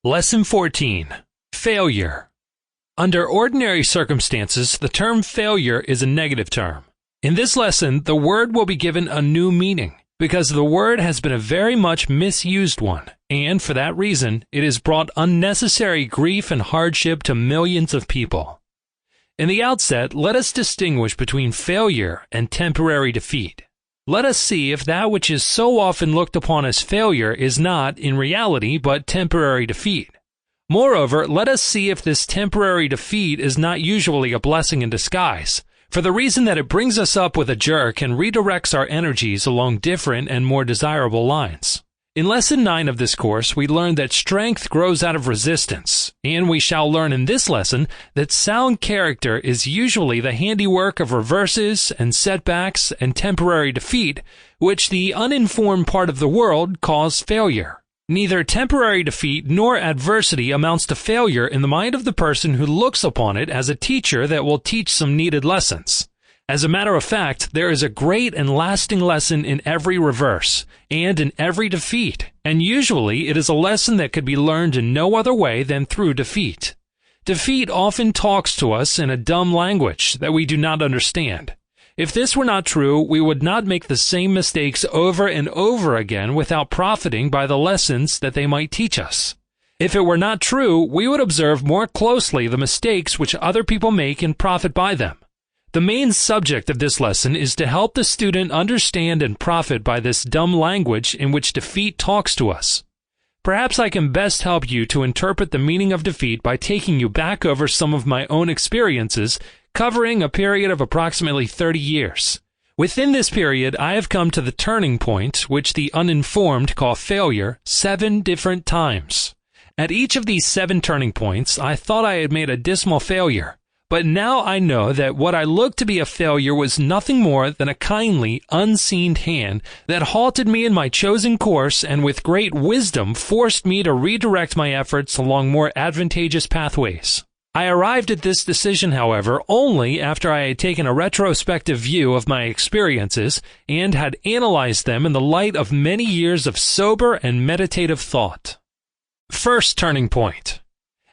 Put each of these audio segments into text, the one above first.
Lesson 14. Failure. Under ordinary circumstances, the term failure is a negative term. In this lesson, the word will be given a new meaning, because the word has been a very much misused one, and for that reason, it has brought unnecessary grief and hardship to millions of people. In the outset, let us distinguish between failure and temporary defeat. Let us see if that which is so often looked upon as failure is not, in reality, but temporary defeat. Moreover, let us see if this temporary defeat is not usually a blessing in disguise, for the reason that it brings us up with a jerk and redirects our energies along different and more desirable lines. In Lesson 9 of this course, we learned that strength grows out of resistance, and we shall learn in this lesson that sound character is usually the handiwork of reverses and setbacks and temporary defeat, which the uninformed part of the world calls failure. Neither temporary defeat nor adversity amounts to failure in the mind of the person who looks upon it as a teacher that will teach some needed lessons. As a matter of fact, there is a great and lasting lesson in every reverse, and in every defeat, and usually it is a lesson that could be learned in no other way than through defeat. Defeat often talks to us in a dumb language that we do not understand. If this were not true, we would not make the same mistakes over and over again without profiting by the lessons that they might teach us. If it were not true, we would observe more closely the mistakes which other people make and profit by them. The main subject of this lesson is to help the student understand and profit by this dumb language in which defeat talks to us. Perhaps I can best help you to interpret the meaning of defeat by taking you back over some of my own experiences, covering a period of approximately 30 years. Within this period, I have come to the turning point, which the uninformed call failure, 7 different times. At each of these 7 turning points, I thought I had made a dismal failure. But now I know that what I looked to be a failure was nothing more than a kindly, unseen hand that halted me in my chosen course and with great wisdom forced me to redirect my efforts along more advantageous pathways. I arrived at this decision, however, only after I had taken a retrospective view of my experiences and had analyzed them in the light of many years of sober and meditative thought. First turning point.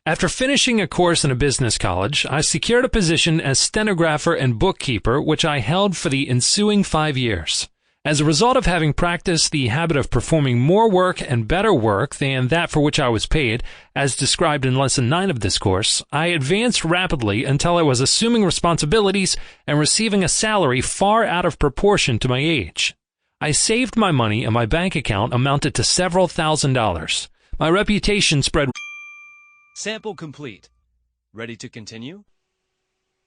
After finishing a course in a business college, I secured a position as stenographer and bookkeeper, which I held for the ensuing 5 years. As a result of having practiced the habit of performing more work and better work than that for which I was paid, as described in Lesson 9 of this course, I advanced rapidly until I was assuming responsibilities and receiving a salary far out of proportion to my age. I saved my money and my bank account amounted to several $1,000s. My reputation spread. Sample complete. Ready to continue?